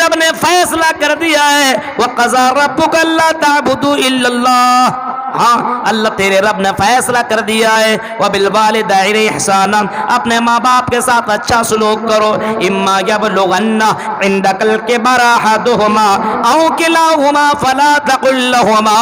رب نے فیصلہ کر دیا ہے وَقَضَىٰ رَبُّكَ أَلَّا تَعْبُدُوا إِلَّا اللَّهَ. ہاں اللہ تیرے رب نے فیصلہ کر دیا ہے وَبِالْوَالِدَيْنِ إِحْسَانًا, اپنے ماں باپ کے ساتھ اچھا سلوک کرو. إِمَّا يَبْلُغَنَّ عِندَكَ الْكِبَرَ أَحَدُهُمَا أَوْ كِلَاهُمَا فَلَا تَقُل لَّهُمَا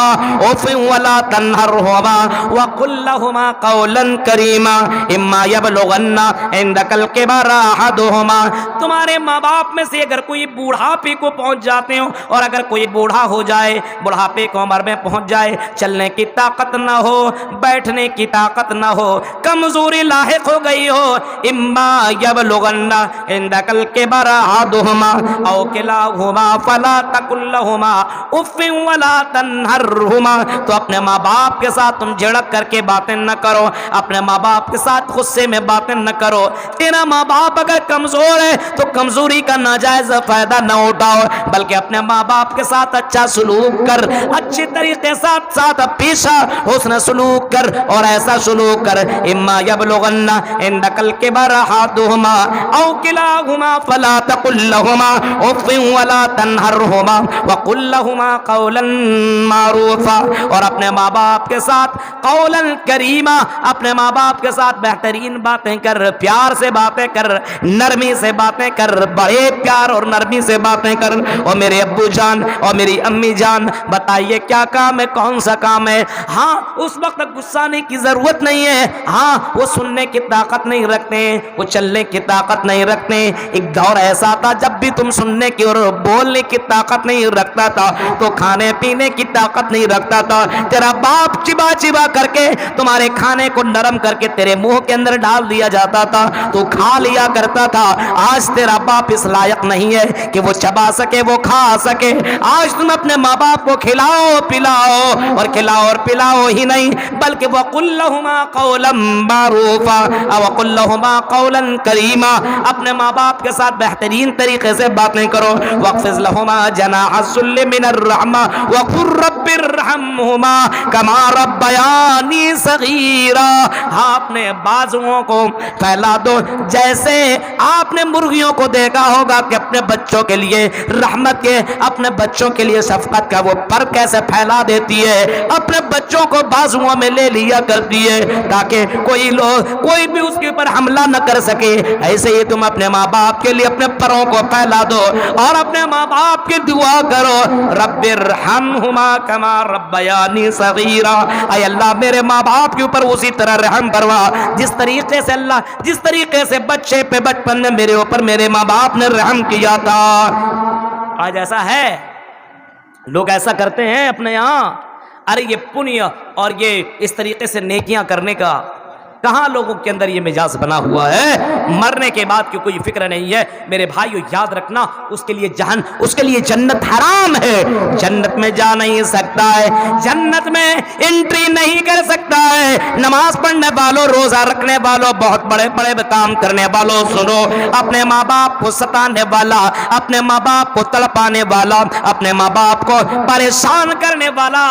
أُفٍّ وَلَا تَنْهَرْهُمَا وَقُل لَّهُمَا قَوْلًا كَرِيمًا. إِمَّا يَبْلُغَنَّ عِندَكَ الْكِبَرَ أَحَدُهُمَا, تمہارے ماں باپ میں سے اگر کوئی بوڑھاپے کو پہنچ جاتے ہو, اور اگر کوئی بوڑھا ہو جائے, بڑھاپے کو عمر میں پہنچ جائے, چلنے کی طاقت نہ ہو, بیٹھنے کی طاقت نہ ہو, کمزوری لاحق ہو گئی ہو, اما یبلغن عندک الکبر احدهما او کلاهما فلا تقل لهما اف ولا تنهرهما, تو اپنے ماں باپ کے ساتھ تم جھڑک کر کے باتیں نہ کرو, اپنے ماں باپ کے ساتھ غصے میں باتیں نہ کرو. تیرا ماں باپ اگر کمزور ہے تو کمزوری کا ناجائز فائدہ نہ اٹھاؤ, بلکہ اپنے ماں باپ کے ساتھ اچھا سلوک کر, اچھی طریقے ساتھ پیشہ حسن سلوک کر اور ایسا سلوک کر. اما یبلغن عندک الکبر احدهما او کلاهما فلا تقل لهما اف ولا تنهرهما وقل لهما قولا معروفا, اور اپنے ماں باپ کے ساتھ قولا کریما, اپنے ماں باپ کے ساتھ بہترین باتیں کر, پیار سے باتیں کر, نرمی سے باتیں کر, بڑے پیار اور نرمی سے باتیں کر. اور میرے ابو جان اور میری امی جان بتائیے کیا کام ہے, کون سا کام ہے؟ ہاں اس وقت غصہ آنے کی ضرورت نہیں ہے, ہاں وہ سننے کی طاقت نہیں رکھتے, وہ چلنے کی طاقت نہیں رکھتے. ایک دور ایسا تھا جب بھی تم سننے کی اور بولنے کی طاقت نہیں رکھتا تھا تو کھانے پینے کی طاقت نہیں رکھتا تھا. تیرا باپ چبا چبا کر کے تمہارے کھانے کو نرم کر کے تیرے منہ کے اندر ڈال دیا جاتا تھا, تو کھا لیا کرتا تھا. آج تیرا باپ اس لائق نہیں ہے کہ وہ چبا سکے, وہ کھا سکے. آج تم اپنے ماں باپ کو کھلاؤ پلاؤ, اور کھلاؤ اور پلاؤ ہی نہیں بلکہ وَقُل لَّهُمَا قَوْلًا مَّعْرُوفًا وَقُل لَّهُمَا قَوْلًا كَرِيمًا, اپنے ماں باپ کے ساتھ بہترین طریقے سے باتیں کرو. وَاخْفِضْ لَهُمَا جَنَاحَ الذُّلِّ مِنَ الرَّحْمَةِ وَقُل رَّبِّ ارْحَمْهُمَا كَمَا رَبَّيَانِي صَغِيرًا. ہاں اپنے بازوؤں کو پھیلا دو, جیسے آپ نے مرغیوں کو دیکھا ہوگا کہ اپنے بچوں کے لیے رحمت کے, اپنے بچوں کے لیے شفقت کا وہ پر کیسے پھیلا دیتی ہے, اپنے بچوں کو بازوؤں میں لے لیا کرتی ہے تاکہ کوئی بھی اس کے اوپر حملہ نہ کر سکے. ایسے ہی تم اپنے ماں باپ کے لیے اپنے پروں کو پھیلا دو اور اپنے ماں باپ کی دعا کرو, رب ارحمہما کما ربیانی صغیرا, اے اللہ میرے ماں باپ کے اوپر اسی طرح رحم فرما جس طریقے سے اللہ جس طریقے سے بچے پہ بچپن میں میرے اوپر میرے ماں باپ نے رحم کیا تھا. آج ایسا ہے, لوگ ایسا کرتے ہیں اپنے یہاں. ارے یہ پنیہ اور یہ اس طریقے سے نیکیاں کرنے کا کہاں لوگوں کے اندر یہ مزاج بنا ہوا ہے؟ مرنے کے بعد کی کوئی فکر نہیں ہے. میرے بھائیو یاد رکھنا, اس کے لیے جنت حرام ہے, جنت میں جا نہیں سکتا ہے, جنت میں انٹری نہیں کر سکتا ہے. نماز پڑھنے والوں, روزہ رکھنے والوں, بہت بڑے بڑے کام کرنے والوں سنو, اپنے ماں باپ کو ستانے والا, اپنے ماں باپ کو تڑپانے والا, اپنے ماں باپ کو پریشان کرنے والا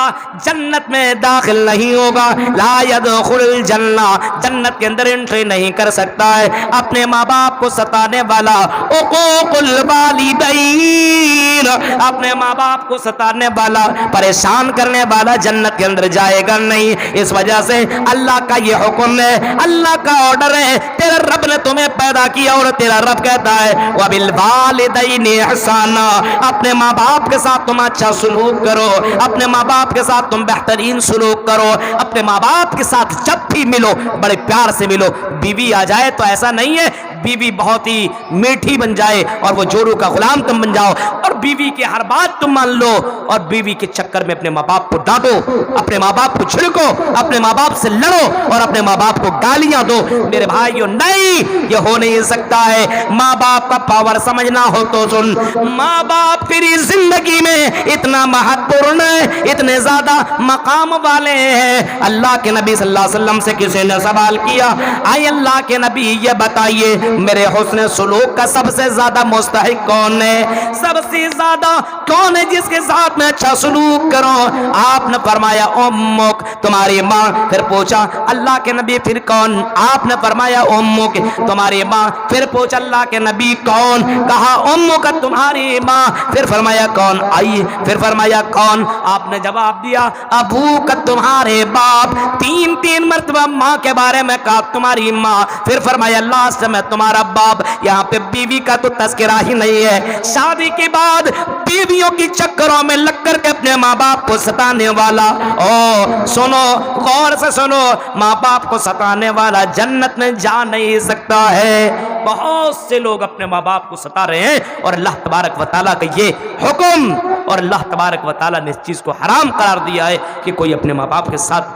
جنت میں داخل نہیں ہوگا. لا يدخل الجنہ, جنت کے اندر انٹری نہیں کر سکتا ہے. اپنے ماں باپ کو ستانے والا, عقوق الوالدین, اپنے ماں باپ کو ستانے والا, پریشان کرنے والا جنت کے اندر جائے گا نہیں. اس وجہ سے اللہ کا یہ حکم ہے, اللہ کا آرڈر ہے, تیرا رب نے تمہیں پیدا کیا اور تیرا رب کہتا ہے وَبِالْوَالِدَيْنِ احسانا, اپنے ماں باپ کے ساتھ تم اچھا سلوک کرو, اپنے ماں باپ کے ساتھ تم بہترین سلوک کرو. اپنے ماں باپ کے ساتھ جب بھی ملو بڑے پیار سے ملو. بیوی آ جائے تو ایسا نہیں ہے بیوی بہت ہی میٹھی بن جائے اور وہ جورو کا غلام تم بن جاؤ اور بیوی کی ہر بات تم مان لو, اور بیوی کے چکر میں اپنے ماں باپ کو ڈانٹو, اپنے ماں باپ کو چھڑکو, اپنے ماں باپ سے لڑو اور اپنے ماں باپ کو گالیاں دو. میرے بھائیو نہیں, یہ ہو نہیں سکتا ہے. ماں باپ کا پاور سمجھنا ہو تو سن, ماں باپ تیری زندگی میں اتنا مہتوپورن ہے, اتنے زیادہ مقام والے ہیں. اللہ کے نبی صلی اللہ علیہ وسلم سے کسی نے سوال کیا, اے اللہ کے نبی یہ بتائیے میرے حسن سلوک کا سب سے زیادہ مستحق کون ہے؟ سب سے زیادہ کون ہے جس کے ساتھ میں اچھا سلوک کروں؟ آپ نے فرمایا امک، تمہاری ماں۔ پھر پوچھا اللہ کے نبی پھر کون؟ آپ نے فرمایا امک، تمہاری ماں۔ پھر پوچھا اللہ کے نبی کون؟ کہا امک، تمہاری ماں۔ پھر فرمایا کون؟ آئی پھر فرمایا کون؟ آپ نے جواب دیا ابوک، تمہارے باپ۔ تین مرتبہ ماں کے بارے میں کہا تمہاری ماں، پھر فرمایا لاسٹ میں تمہارا باپ۔ یہاں پہ بیوی کا تو تذکرہ ہی نہیں ہے۔ شادی کے بعد بیویوں کی چکروں میں لگ کر کے اپنے ماں باپ کو ستانے والا، او سنو غور سے سنو، ماں باپ کو ستانے والا جنت میں جا نہیں سکتا ہے۔ بہت سے لوگ اپنے ماں باپ کو ستا رہے ہیں، اور اللہ تبارک و تعالیٰ کا یہ حکم، اور اللہ تبارک و تعالیٰ نے اس چیز کو حرام قرار دیا ہے کہ کوئی اپنے ماں باپ کے ساتھ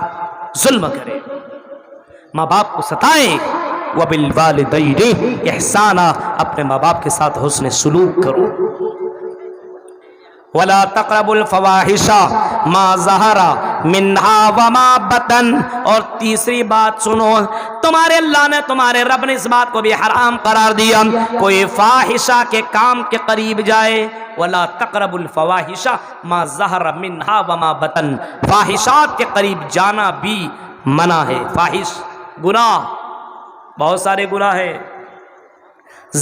ظلم کرے، ماں باپ کو ستائیں۔ وَبِالْوَالِدَيْنِ احسانا، اپنے ماں باپ کے ساتھ حسن سلوک کرو۔ وَلَا تَقْرَبُوا الْفَوَاحِشَ مَا ظَهَرَ مِنْهَا وَمَا بَطَنَ۔ اور تیسری بات سنو، تمہارے اللہ نے، تمہارے رب نے اس بات کو بھی حرام قرار دیا، کوئی فاحشہ کے کام کے قریب جائے۔ وَلَا تَقْرَبُوا الْفَوَاحِشَ مَا ظَهَرَ مِنْهَا وَمَا بَطَنَ، فاحشات کے قریب جانا بھی منع ہے۔ فاحش گناہ، بہت سارے گناہ ہے،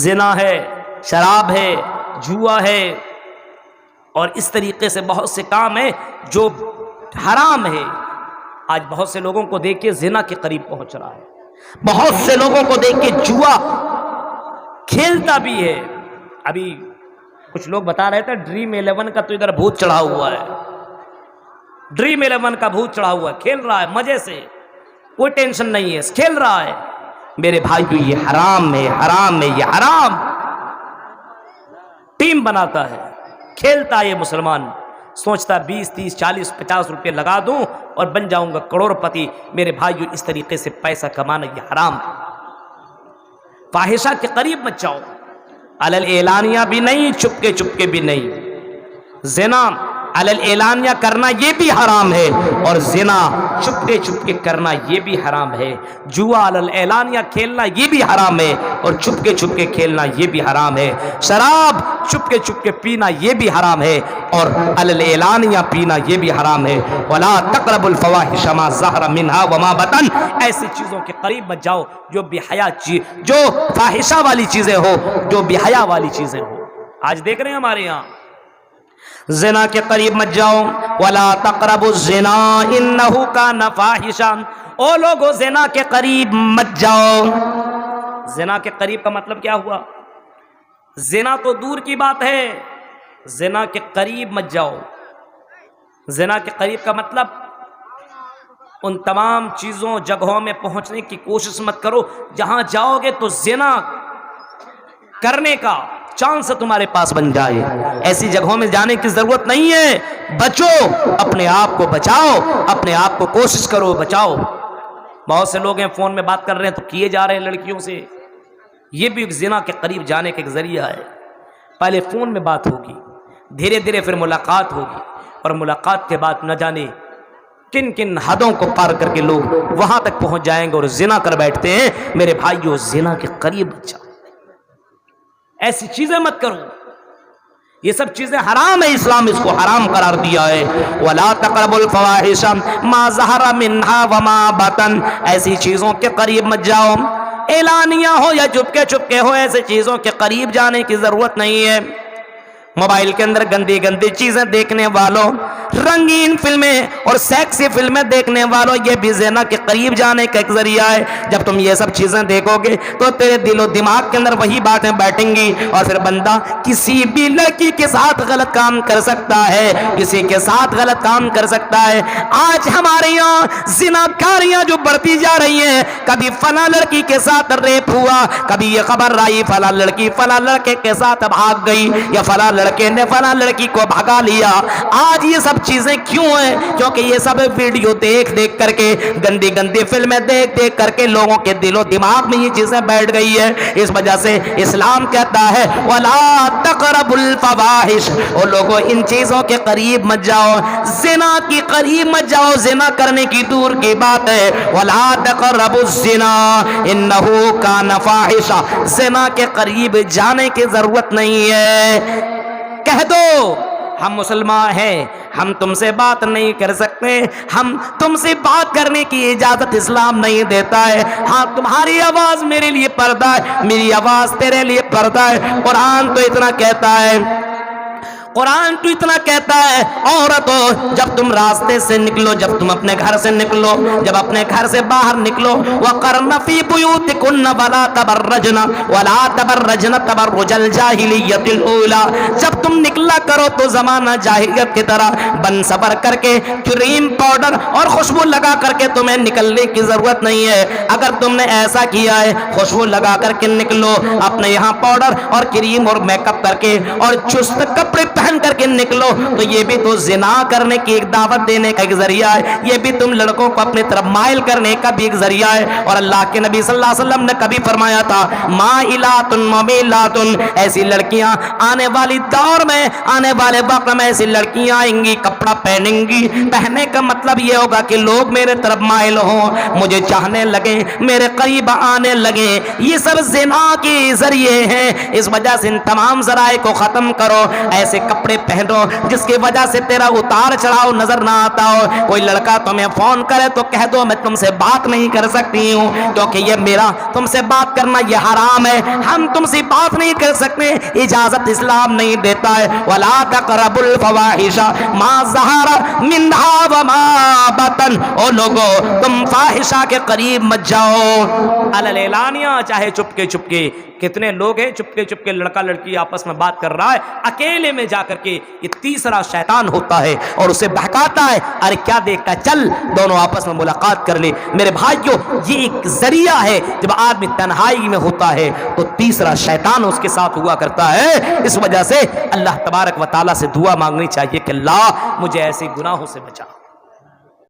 زنا ہے، شراب ہے، جوا ہے، اور اس طریقے سے بہت سے کام ہیں جو حرام ہے۔ آج بہت سے لوگوں کو دیکھ کے زنا کے قریب پہنچ رہا ہے، بہت سے لوگوں کو دیکھ کے جوا کھیلتا بھی ہے۔ ابھی کچھ لوگ بتا رہے تھے ڈریم 11 کا تو ادھر بھوت چڑھا ہوا ہے، ڈریم 11 کا بھوت چڑھا ہوا ہے، کھیل رہا ہے مزے سے، کوئی ٹینشن نہیں ہے، کھیل رہا ہے۔ میرے بھائیو یہ حرام ہے، حرام ہے، یہ حرام۔ ٹیم بناتا ہے، کھیلتا ہے یہ مسلمان، سوچتا 20 30 40 50 روپے لگا دوں اور بن جاؤں گا کروڑ پتی۔ میرے بھائیو اس طریقے سے پیسہ کمانا یہ حرام ہے۔ فاحشہ کے قریب مت جاؤ، علل اعلانیہ بھی نہیں، چپکے بھی نہیں۔ زنا علل اعلانیہ کرنا یہ بھی حرام ہے، اور زنا چپکے کرنا یہ بھی حرام ہے۔ جوا علل اعلانیہ کھیلنا یہ بھی حرام ہے، اور چپکے کھیلنا یہ بھی حرام ہے۔ شراب چپکے پینا یہ بھی حرام ہے، اور علل اعلانیہ پینا یہ بھی حرام ہے۔ وَلَا تَقْرَبُوا الْفَوَاحِشَ مَا ظَهَرَ مِنْهَا وَمَا بَطَنَ، ایسی چیزوں کے قریب مت جاؤ جو بے حیا جو فاحشہ والی چیزیں ہو، جو بے حیا والی چیزیں ہو۔ آج دیکھ رہے ہیں ہمارے یہاں زنا کے قریب مت جاؤ۔ وَلَا تَقْرَبُوا الزِّنَا إِنَّهُ كَانَ فَاحِشًا، او لوگو زنا کے قریب مت جاؤ۔ زنا کے قریب کا مطلب کیا ہوا؟ زنا تو دور کی بات ہے، زنا کے قریب مت جاؤ۔ زنا کے قریب کا مطلب ان تمام چیزوں جگہوں میں پہنچنے کی کوشش مت کرو جہاں جاؤ گے تو زنا کرنے کا چانس تمہارے پاس بن جائے۔ ایسی جگہوں میں جانے کی ضرورت نہیں ہے، بچو، اپنے آپ کو بچاؤ، اپنے آپ کو کوشش کرو بچاؤ۔ بہت سے لوگ ہیں فون میں بات کر رہے ہیں تو کیے جا رہے ہیں لڑکیوں سے، یہ بھی ایک زنا کے قریب جانے کا ایک ذریعہ ہے۔ پہلے فون میں بات ہوگی، دھیرے پھر ملاقات ہوگی، اور ملاقات کے بعد نہ جانے کن حدوں کو پار کر کے لوگ وہاں تک پہنچ جائیں گے اور زنا کر بیٹھتے ہیں۔ میرے بھائیو زنا کے قریب مت جاؤ، ایسی چیزیں مت کرو، یہ سب چیزیں حرام ہے، اسلام اس کو حرام قرار دیا ہے۔ وَلَا تَقْرَبُوا الْفَوَاحِشَ مَا ظَهَرَ مِنْهَا وَمَا بَطَنَ، ایسی چیزوں کے قریب مت جاؤ، اعلانیہ ہو یا چپکے ہو، ایسے چیزوں کے قریب جانے کی ضرورت نہیں ہے۔ موبائل کے اندر گندی چیزیں دیکھنے والوں، رنگین فلمیں اور سیکسی فلمیں دیکھنے والوں، یہ بھی زنا کے قریب جانے کا ایک ذریعہ ہے۔ جب تم یہ سب چیزیں دیکھو گے تو تیرے دل و دماغ کے اندر وہی باتیں بیٹھیں گی، اور پھر بندہ کسی بھی لڑکی کے ساتھ غلط کام کر سکتا ہے، کسی کے ساتھ غلط کام کر سکتا ہے۔ آج ہمارے یہاں زناکاریاں جو بڑھتی جا رہی ہیں، کبھی فلاں لڑکی کے ساتھ ریپ ہوا، کبھی یہ خبر آئی فلاں لڑکی فلاں لڑکے کے ساتھ بھاگ گئی، یا فلاں لڑکے نے فلاں لڑکی کو بھگا لیا. آج یہ سب چیزیں کیوں ہیں؟ کیونکہ یہ سب ویڈیو دیکھ دیکھ کر کے، گندی گندی فلمیں دیکھ دیکھ کر کے لوگوں کے دل و دماغ میں یہ چیزیں بیٹھ گئی ہے. اس وجہ سے اسلام کہتا ہے وَلَا تَقْرَبُوا الْفَوَاحِشَ، اور لوگوں ان چیزوں کے قریب مت جاؤ، زنا کی قریب مت جاؤ، زنا کرنے کی دور کی بات ہے. وَلَا تَقْرَبُوا الزِّنَا إِنَّهُ كَانَ فَاحِشًا، زنا کے قریب جانے کی ضرورت نہیں ہے. کہہ دو ہم مسلمان ہیں، ہم تم سے بات نہیں کر سکتے، ہم تم سے بات کرنے کی اجازت اسلام نہیں دیتا ہے. ہاں تمہاری آواز میرے لیے پردہ ہے، میری آواز تیرے لیے پردہ ہے. قرآن تو اتنا کہتا ہے، قرآن تو اتنا کہتا ہے عورتوں جب تم راستے سے نکلو، جب تم اپنے گھر سے نکلو، جب اپنے گھر سے باہر نکلو، وَقَرْنَ فِي بُيُوتِكُنَّ وَلَا تَبَرَّجْنَ تَبَرُّجَ الْجَاهِلِيَّةِ الْأُولَى، جب تم نکلا کرو تو زمانہ جاہلیت کی طرح بن صبر کر کے، کریم پاؤڈر اور خوشبو لگا کر کے تمہیں نکلنے کی ضرورت نہیں ہے. اگر تم نے ایسا کیا ہے خوشبو لگا کر کے نکلو، اپنے یہاں پاؤڈر اور کریم اور میک اپ کر کے اور چست کپڑے پہن کر کے نکلو، تو یہ بھی تو زنا کرنے کی ایک دعوت دینے کا ایک ذریعہ ہے. یہ بھی تم لڑکوں کو اپنی طرف مائل کرنے کا بھی ایک ذریعہ ہے. اور اللہ کے نبی صلی اللہ علیہ وسلم نے کبھی فرمایا تھا مائلات ممیلات، ایسی لڑکیاں آنے والی دور میں، آنے والے وقت میں ایسی لڑکیاں آئیں گی، کپڑا پہنیں گی. پہننے کا مطلب یہ ہوگا کہ لوگ میرے طرف مائل ہوں، مجھے چاہنے لگیں، میرے قریب آنے لگیں. یہ سب زنا کے ذریعے ہیں. اس وجہ سے ان تمام ذرائع کو ختم کرو. ایسے کپڑے پہنو جس کی وجہ سے تیرا اتار چڑھاؤ نظر نہ آتا ہو. کوئی لڑکا تمہیں فون کرے تو کہہ دو میں تم سے بات نہیں کر سکتی ہوں، کیونکہ یہ میرا تم سے بات کرنا یہ حرام ہے، ہم تم سے بات نہیں کر سکتے، اجازت اسلام نہیں دیتا ہے. وَلَا تَقْرَبُوا الْفَوَاحِشَ مَا ظَهَرَ مِنْهَا وَمَا بَطَنَ، او لوگو تم فاحشہ کے قریب مت جاؤ. اعلانیہ چاہے چپکے چپکے، کتنے لوگ ہیں چپکے چپکے لڑکا لڑکی آپس میں بات کر رہا ہے، اکیلے میں جا کر کے یہ تیسرا شیطان ہوتا ہے اور اسے بہکاتا ہے. ارے کیا دیکھتا ہے، چل دونوں آپس میں ملاقات کر لے. میرے بھائیوں یہ ایک ذریعہ ہے. جب آدمی تنہائی میں ہوتا ہے تو تیسرا شیطان اس کے ساتھ ہوا کرتا ہے. اس وجہ سے اللہ تبارک و تعالیٰ سے دعا مانگنی چاہیے کہ اللہ مجھے ایسے گناہوں سے بچا.